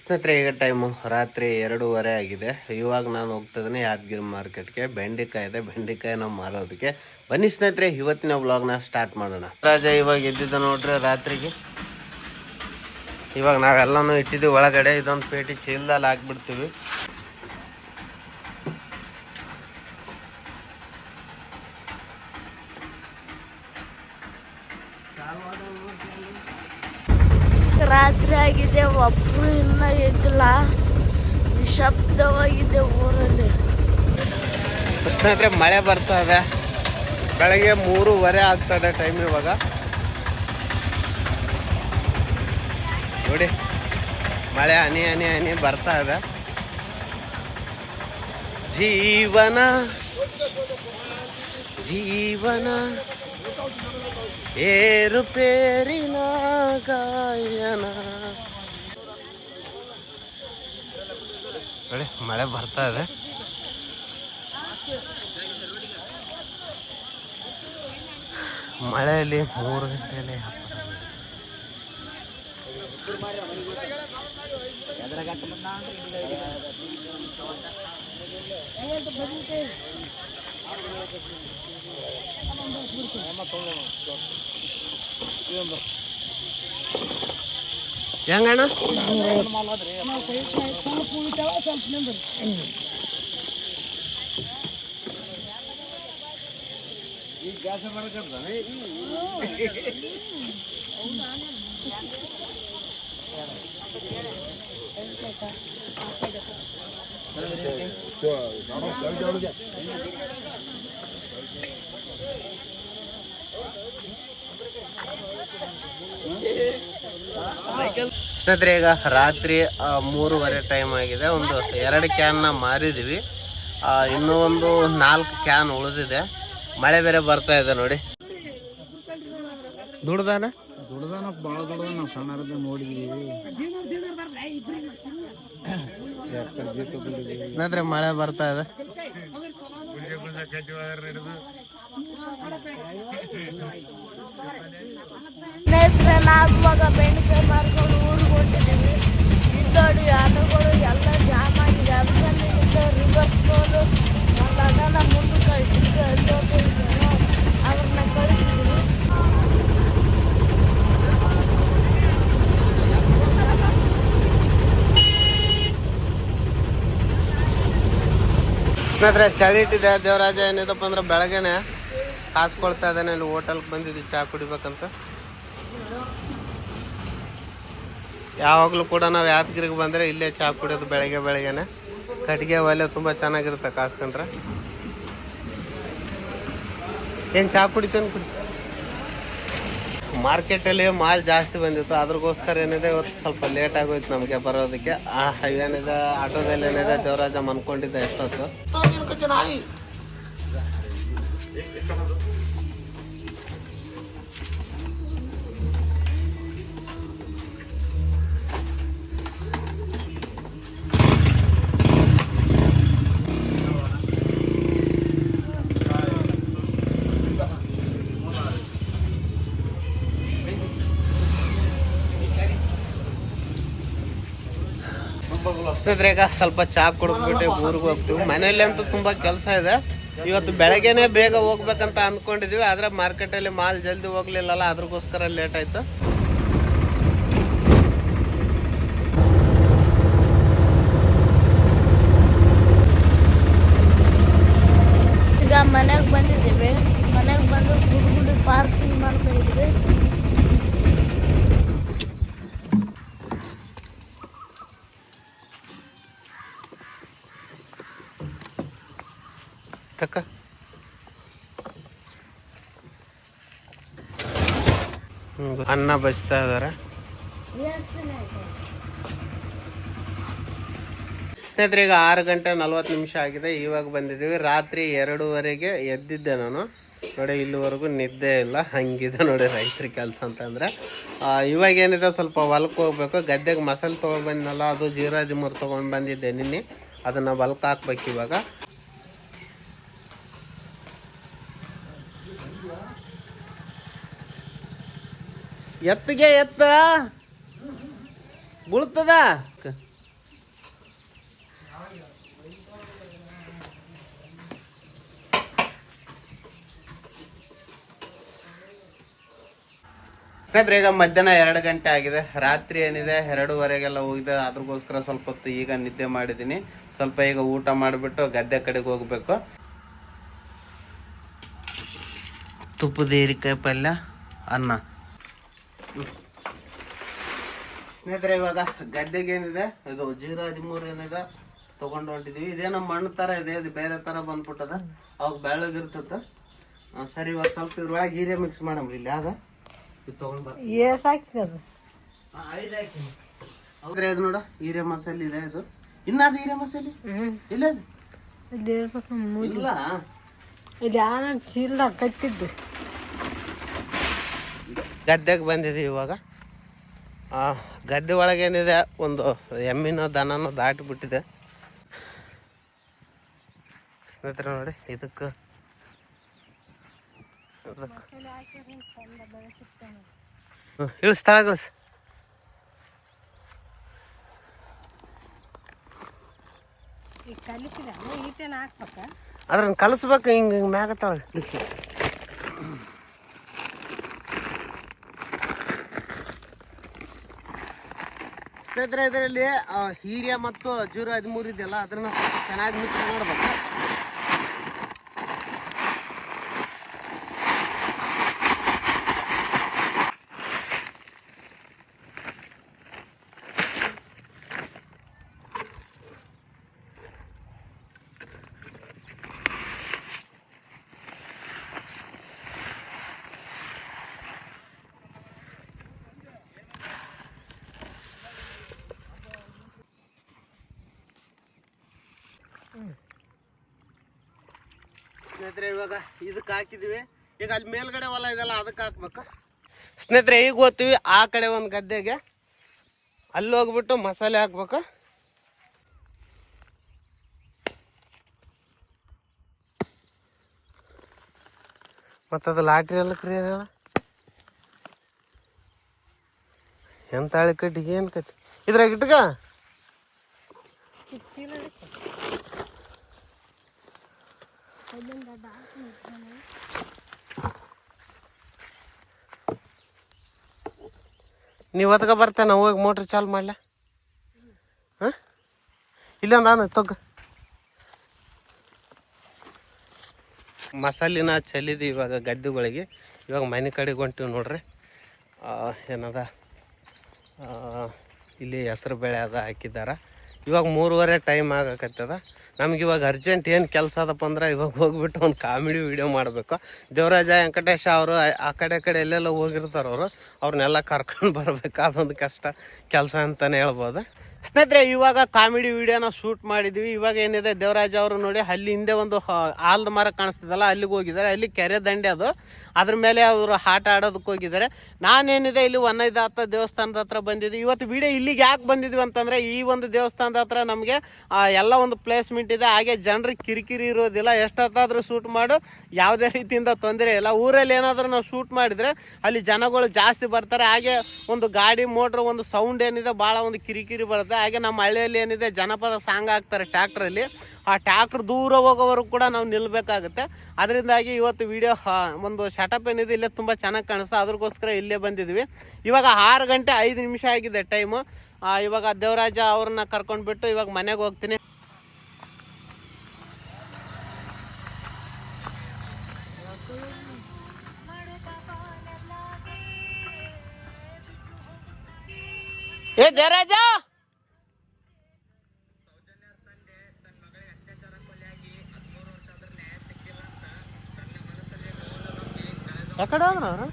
ಸ್ನೇಹಿತರೆ, ಈಗ ಟೈಮು ರಾತ್ರಿ 2:30 ಆಗಿದೆ. ಇವಾಗ ನಾನು ಹೋಗ್ತಿದ್ದೀನಿ ಯಾದಗಿರಿ ಮಾರ್ಕೆಟ್ಗೆ. ಬೆಂಡೆಕಾಯಿ ಇದೆ, ಬೆಂಡೆಕಾಯಿನ ಮಾರೋದಕ್ಕೆ. ಬನ್ನಿ ಸ್ನೇಹಿತರೆ, ಇವತ್ತಿನ ವ್ಲಾಗ್ನ ಸ್ಟಾರ್ಟ್ ಮಾಡೋಣ. ರಾಜ ಇವಾಗ ಎದ್ದಿದ್ದ ನೋಡ್ರಿ ರಾತ್ರಿಗೆ. ಇವಾಗ ನಾವೆಲ್ಲನೂ ಇಟ್ಟಿದ್ದೀವಿ ಒಳಗಡೆ. ಇದೊಂದು ಪೇಟಿ ಚೀಲದಲ್ಲಿ ಹಾಕ್ಬಿಡ್ತೀವಿ. ರಾತ್ರಿ ಆಗಿದೆ, ಒಬ್ರು ಇನ್ನ ಎದ್ದಿಲ್ಲ. ನಿಶಬ್ದವಾಗಿದೆ ಊರಲ್ಲಿ. ಸ್ನೇಹಿತರೆ, ಮಳೆ ಬರ್ತಾ ಇದೆ. ಬೆಳಗ್ಗೆ 3:30 ಆಗ್ತದೆ ಟೈಮ್. ಇವಾಗ ನೋಡಿ, ಮಳೆ ಹನಿ ಹನಿ ಹನಿ ಬರ್ತಾ ಇದೆ. ಜೀವನ ಜೀವನ ಏರುಪೇರಿನ ಗಾಯನ. ನೋಡಿ, ಮಳೆ ಬರ್ತಾ ಇದೆ. ಮಳೆಯಲ್ಲಿ 3 ಗಂಟೆಯಲ್ಲಿ ಹೆಂಗಣ್ಣ? ಸ್ನೇಹಿತರೆ, ಈಗ ರಾತ್ರಿ 3:30 ಟೈಮ್ ಆಗಿದೆ. ಒಂದು 2 ಕ್ಯಾನ್ನ ಮಾರಿದ್ವಿ. ಇನ್ನೂ ಒಂದು 4 ಕ್ಯಾನ್ ಉಳಿದಿದೆ. ಮಳೆ ಬೇರೆ ಬರ್ತಾ ಇದೆ ನೋಡಿ. ದುಡ್ದಾನ ಭಾಳ ದುಡ್ದಾನ. ನಾವು ಸಣ್ಣ ನೋಡಿದ್ವಿ. ಸ್ನೇಹಿತರೆ, ಮಳೆ ಬರ್ತಾ ಇದೆ. ಸ್ನೇಹಿತರೆ, ನಾವು ಇವಾಗ ಬೆಂಡೆಕಾಯಿ ಮಾರ್ಕೊಂಡು ಊರಿಗೆ ಹೊಂಟಿದ್ದೀವಿ. ಇದ್ದೋಡಿ ಆಟೋಗಳು ಎಲ್ಲ ಜಾಮ್ ಆಗಿದೆ. ಅದರಲ್ಲಿ ರಿವರ್ಸ್ ತೋಲು ಒಂದು ಅದನ್ನ ಮುಂದೆ ಕಳಿಸಿದ್ರು. ಅವ್ರನ್ನ ಕಳಿಸಿದ್ರು. ಸ್ನೇಹಿತರೆ, ಚಳಿ ಇಟ್ಟಿದೆ. ದೇವರಾಜ ಏನಿದಪ್ಪ ಅಂದ್ರೆ ಬೆಳಗ್ಗೆನೆ ಕಾಸ್ಕೊಳ್ತಾ ಇದ್ದಾನೆ. ಇಲ್ಲಿ ಹೋಟೆಲ್ಗೆ ಬಂದಿದ್ವಿ ಚಹಾ ಕುಡಿಬೇಕಂತ. ಯಾವಾಗಲೂ ಕೂಡ ನಾವು ಯಾದಗಿರಿಗೆ ಬಂದರೆ ಇಲ್ಲೇ ಚಹಾ ಕುಡಿಯೋದು ಬೆಳಗ್ಗೆನೆ. ಕಟ್ಟಿಗೆ ಒಲೆ ತುಂಬ ಚೆನ್ನಾಗಿರುತ್ತೆ ಕಾಸ್ಕೊಂಡ್ರೆ. ಏನು ಚಹಾ ಕುಡಿತೇನೆ ಕುಡಿ. ಮಾರ್ಕೆಟಲ್ಲಿ ಮಾಲ್ ಜಾಸ್ತಿ ಬಂದಿತ್ತು. ಅದ್ರಗೋಸ್ಕರ ಏನಿದೆ ಇವತ್ತು ಸ್ವಲ್ಪ ಲೇಟ್ ಆಗೋಯ್ತು ನಮಗೆ ಬರೋದಕ್ಕೆ. ಏನಿದೆ ಆಟೋದಲ್ಲಿ ಏನಿದೆ ದೇವರಾಜ ಮನ್ಕೊಂಡಿದ್ದೆ ಎಷ್ಟೊತ್ತು. ಸ್ನೇಹಿತರೆ, ಈಗ ಸ್ವಲ್ಪ ಚಹಾ ಕುಡಿದ್ಬಿಟ್ಟು ಊರಿಗೆ ಹೋಗ್ತೀವಿ. ಮನೆಯಲ್ಲಿ ಅಂತೂ ತುಂಬ ಕೆಲಸ ಇದೆ. ಇವತ್ತು ಬೆಳಗ್ಗೆನೆ ಬೇಗ ಹೋಗ್ಬೇಕಂತ ಅಂದ್ಕೊಂಡಿದ್ವಿ. ಆದರೆ ಮಾರ್ಕೆಟಲ್ಲಿ ಮಾಲ್ ಜಲ್ದಿ ಹೋಗ್ಲಿಲ್ಲಲ್ಲ, ಅದ್ರಗೋಸ್ಕರ ಲೇಟ್ ಆಯಿತು. ಈಗ ಮನೆಗೆ ಬಂದಿದ್ದೀವಿ. ಮನೆಗೆ ಬಂದು ಗುಡಿ ಪಾರ್ಕಿಂಗ್ ಮಾಡ್ತಾ ಇದ್ವಿ. ಅನ್ನ ಬಚ್ತಾ ಇದಾರೆ. ಸ್ನೇಹಿತರೆ, ಈಗ 6:40 ಆಗಿದೆ. ಇವಾಗ ಬಂದಿದ್ದೀವಿ. ರಾತ್ರಿ 2:30ಗೆ ಎದ್ದಿದ್ದೆ ನಾನು. ನೋಡಿ, ಇಲ್ಲಿವರೆಗೂ ನಿದ್ದೆ ಇಲ್ಲ. ಹಂಗಿದೆ ನೋಡಿ ರೈತರ ಕೆಲಸ ಅಂತಂದರೆ. ಇವಾಗ ಏನಿದೆ ಸ್ವಲ್ಪ ಹೊಲಕ್ಕೆ ಹೋಗ್ಬೇಕು. ಗದ್ದೆಗೆ ಮಸಾಲೆ ತೊಗೊಂಡು ಬಂದಿನಲ್ಲ, ಅದು ಜೀರಾಜಿ ಮುರು ತೊಗೊಂಡು ಬಂದಿದ್ದೆ ನಿನ್ನೆ. ಅದನ್ನು ಹೊಲಕ್ಕೆ ಹಾಕ್ಬೇಕು ಇವಾಗ. ಎತ್ತಿಗೆ ಎತ್ತ ಬೀಳ್ತದ ಸ್ನೇಹಿತರೆ ಈಗ ಮಧ್ಯಾಹ್ನ 2 ಗಂಟೆ ಆಗಿದೆ. ರಾತ್ರಿ ಏನಿದೆ 2:30ಗೆಲ್ಲ ಹೋಗಿದೆ. ಅದ್ರಗೋಸ್ಕರ ಸ್ವಲ್ಪ ಹೊತ್ತು ಈಗ ನಿದ್ದೆ ಮಾಡಿದ್ದೀನಿ. ಸ್ವಲ್ಪ ಈಗ ಊಟ ಮಾಡಿಬಿಟ್ಟು ಗದ್ದೆ ಕಡೆಗೆ ಹೋಗ್ಬೇಕು. ತುಪ್ಪದ ಹೀರಿಕಾಯಿ ಪಲ್ಯ, ಅನ್ನ. ಸ್ನೇಹಿತರೆ ಇವಾಗ ಗದ್ದೆಗೆ ಏನಿದೆ ಇದು 013 ಏನಿದೆ ತಗೊಂಡು ಹೊಂಟಿದೀವಿ. ಇದೇನೋ ಮಣ್ಣು ತರ ಇದೆ, ಇದು ಬೇರೆ ತರ ಬಂದ್ಬಿಟ್ಟದ. ಅವಾಗ ಬೆಳ್ಳಗಿರ್ತದ. ಸರಿ ಇವಾಗ ಸ್ವಲ್ಪ ಇದ್ರೊಳಗೆ ಹೀರೆ ಮಿಕ್ಸ್ ಮಾಡಮ್ರಿ. ಇಲ್ಲಿ ಆದ ಇದು ತಗೊಂಡ್ ಬರ್ ಹೌದ್ರಿ. ಅದು ನೋಡ ಹೀರೆ ಮಸಾಲೆ ಇದೆ. ಇದು ಇನ್ನಾದ ಹೀರೆ ಮಸಾಲೆ ಇಲ್ಲ ಇಲ್ಲ ಚೀಲ ಕಟ್ಟಿದ್ದು. ಗದ್ದೆಗೆ ಬಂದಿದ್ದೀವಿ ಇವಾಗ. ಗದ್ದೆ ಒಳಗೇನಿದೆ ಒಂದು ಎಮ್ಮಿನೋ ದನನೋ ದಾಟಿಬಿಟ್ಟಿದೆ. ಸ್ನೇಹಿತರೆ ನೋಡಿ ಇದಕ್ಕೆ ಇಳಿಸ್ತಾಳ ಇಳಿಸ್. ಅದ್ರನ್ನ ಕಲಿಸ್ಬೇಕು. ಹಿಂಗೆ ಮ್ಯಾಗ ತಳ ಸ್ನೇಹಿತರೆ ಇದರಲ್ಲಿ ಹೀರಿಯ ಮತ್ತು 013 ಇದೆಯಲ್ಲ ಅದನ್ನ ಸ್ವಲ್ಪ ಚೆನ್ನಾಗಿ ಮಿಕ್ಸ್ ಮಾಡಬೇಕು. ಸ್ನೇಹಿತರೆ ಇವಾಗ ಇದಕ್ಕೆ ಹಾಕಿದೀವಿ. ಈಗ ಅಲ್ಲಿ ಮೇಲ್ಗಡೆ ಹೊಲ ಇದೆಲ್ಲ ಅದಕ್ಕೆ ಹಾಕ್ಬೇಕು. ಸ್ನೇಹಿತರೆ ಈಗ ಹೋಗ್ತೀವಿ ಆ ಕಡೆ ಒಂದು ಗದ್ದೆಗೆ. ಅಲ್ಲಿ ಹೋಗ್ಬಿಟ್ಟು ಮಸಾಲೆ ಹಾಕ್ಬೇಕು. ಮತ್ತದು ಲಾಟ್ರಿ ಎಲ್ಲ ಕ್ರಿಯ ಎಂತ ಹಳಿ ಕಟ್ಟಿಗೆ ಏನು ಕತ್ತಿ ಇದ್ರಾಗ ಇಟ್ಕ. ನೀವು ಹೊತ್ಕ ಬರ್ತಾನೆ ಹೋಗಿ ಮೋಟ್ರ್ ಚಾಲು ಮಾಡ್ಲ. ಹಾಂ ಇಲ್ಲೊಂದು ಆನ ತೊಗ ಮಸಾಲಿನ ಚೆಲ್ಲಿದ್ವಿ ಇವಾಗ ಗದ್ದೆಗಳಿಗೆ. ಇವಾಗ ಮನೆ ಕಡೆಗೆ ಹೊಂಟಿವಿ ನೋಡ್ರಿ. ಏನದ ಇಲ್ಲಿ ಹೆಸರು ಬೇಳೆ ಅದ ಹಾಕಿದ್ದಾರೆ. ಇವಾಗ 3:30 ಟೈಮ್ ಆಗಕತ್ತದ. ನಮ್ಗೆ ಇವಾಗ ಅರ್ಜೆಂಟ್ ಏನು ಕೆಲಸ ಅದಪ್ಪ ಅಂದ್ರೆ ಇವಾಗ ಹೋಗ್ಬಿಟ್ಟು ಒಂದು ಕಾಮಿಡಿ ವಿಡಿಯೋ ಮಾಡಬೇಕು. ದೇವರಾಜ ವೆಂಕಟೇಶ ಅವರು ಆ ಕಡೆ ಎಲ್ಲೆಲ್ಲ ಹೋಗಿರ್ತಾರೆ. ಅವ್ರನ್ನೆಲ್ಲ ಕರ್ಕೊಂಡು ಬರ್ಬೇಕು. ಅದೊಂದು ಕಷ್ಟ ಕೆಲಸ ಅಂತಲೇ ಹೇಳ್ಬೋದು. ಸ್ನೇಹಿತರೆ ಇವಾಗ ಕಾಮಿಡಿ ವಿಡಿಯೋನ ಶೂಟ್ ಮಾಡಿದ್ವಿ. ಇವಾಗ ಏನಿದೆ ದೇವರಾಜ ಅವರು ನೋಡಿ ಅಲ್ಲಿ ಹಿಂದೆ ಒಂದು ಆಲದ ಮರ ಕಾಣಿಸ್ತದಲ್ಲ ಅಲ್ಲಿಗೆ ಹೋಗಿದ್ದಾರೆ. ಅಲ್ಲಿ ಕೆರೆ ದಂಡೆ ಅದು, ಅದ್ರ ಮೇಲೆ ಅವರು ಆಟ ಆಡೋದಕ್ಕೆ ಹೋಗಿದ್ದಾರೆ. ನಾನೇನಿದೆ ಇಲ್ಲಿ ವನ್ನೈದಾತ ದೇವಸ್ಥಾನದ ಹತ್ರ ಬಂದಿದ್ವಿ. ಇವತ್ತು ವಿಡಿಯೋ ಇಲ್ಲಿಗೆ ಯಾಕೆ ಬಂದಿದ್ವಿ ಅಂತಂದರೆ ಈ ಒಂದು ದೇವಸ್ಥಾನದ ಹತ್ರ ನಮಗೆ ಎಲ್ಲ ಒಂದು ಪ್ಲೇಸ್ಮೆಂಟ್ ಇದೆ. ಹಾಗೆ ಜನರಿಗೆ ಕಿರಿಕಿರಿ ಇರೋದಿಲ್ಲ. ಎಷ್ಟೊತ್ತಾದರೂ ಶೂಟ್ ಮಾಡು, ಯಾವುದೇ ರೀತಿಯಿಂದ ತೊಂದರೆ ಇಲ್ಲ. ಊರಲ್ಲಿ ಏನಾದರೂ ನಾವು ಶೂಟ್ ಮಾಡಿದರೆ ಅಲ್ಲಿ ಜನಗಳು ಜಾಸ್ತಿ ಬರ್ತಾರೆ. ಹಾಗೆ ಒಂದು ಗಾಡಿ ಮೋಟ್ರ್ ಒಂದು ಸೌಂಡ್ ಏನಿದೆ ಭಾಳ ಒಂದು ಕಿರಿಕಿರಿ ಬರುತ್ತೆ. ಹಾಗೆ ನಮ್ಮ ಹಳ್ಳಿಯಲ್ಲಿ ಏನಿದೆ ಜನಪದ ಸಾಂಗ್ ಹಾಕ್ತಾರೆ ಟ್ಯಾಕ್ಟ್ರಲ್ಲಿ. ಆ ಟ್ಯಾಕ್ಟ್ರ್ ದೂರ ಹೋಗೋವರೆಗೂ ಕೂಡ ನಾವು ನಿಲ್ಲಬೇಕಾಗುತ್ತೆ. ಅದರಿಂದಾಗಿ ಇವತ್ತು ವಿಡಿಯೋ ಒಂದು ಸೆಟಪ್ ಏನಿದೆ ಇಲ್ಲೇ ತುಂಬ ಚೆನ್ನಾಗಿ ಕಾಣಿಸ್ತಾ, ಅದ್ರಗೋಸ್ಕರ ಇಲ್ಲೇ ಬಂದಿದ್ವಿ. ಇವಾಗ 6 ಗಂಟೆ 5 ನಿಮಿಷ ಆಗಿದೆ ಟೈಮು. ಇವಾಗ ದೇವರಾಜ ಅವ್ರನ್ನ ಕರ್ಕೊಂಡ್ಬಿಟ್ಟು ಇವಾಗ ಮನೆಗೆ ಹೋಗ್ತೀನಿ. ಏ ದೇವರಾಜ, ಯಾಕಡೆ ಹೋದ್ರ ಅವರು?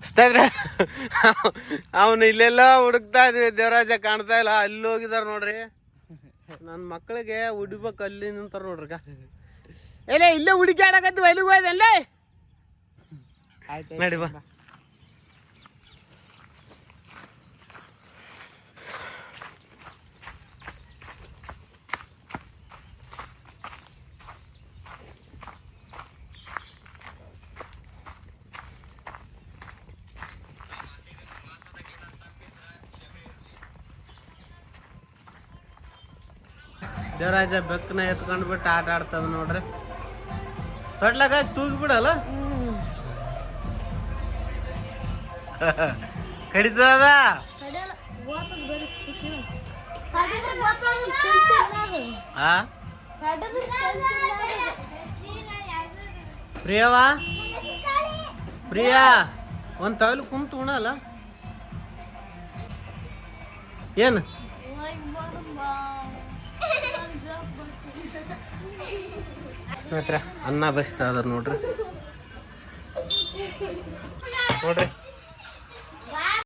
ಸ್ನೇಹಿತರೆ ಅವನು ಇಲ್ಲೆಲ್ಲ ಹುಡುಕ್ತಾ ಇದ್ವಿ. ದೇವರಾಜ ಕಾಣ್ತಾ ಇಲ್ಲ. ಅಲ್ಲಿ ಹೋಗಿದಾರ ನೋಡ್ರಿ. ನನ್ನ ಮಕ್ಕಳಿಗೆ ಹುಡಿಬೇಕು ಅಲ್ಲಿ ನಿಂತಾರ ನೋಡ್ರಿ. ಏನೇ ಇಲ್ಲೇ ಹುಡುಕಿ ಆಡಕತ್ತೀವಿ. ಎಲ್ಲಿಗೆ ಹೋಯ್ದಲ್ಲೇ ನಡಿ ಬಾ. ದೇವರಾಜ ಬೆಕ್ಕನ ಎತ್ಕೊಂಡು ಬಿಟ್ಟು ಆಟ ಆಡ್ತದ ನೋಡ್ರಿ. ತೊಟ್ಲಾಗ ತೂಗಿ ಬಿಡಲ್ಲ ಕಡಿತದ. ಆ ಪ್ರಿಯವಾ ಪ್ರಿಯಾ ಒಂದ್ ತವಲು ಕುಂತು ಉಣಲ್ಲ ಏನು ಸ್ನೇಹಿತರೆ ಅನ್ನ ಬಸ್ತಾ ಅದ ನೋಡ್ರಿ.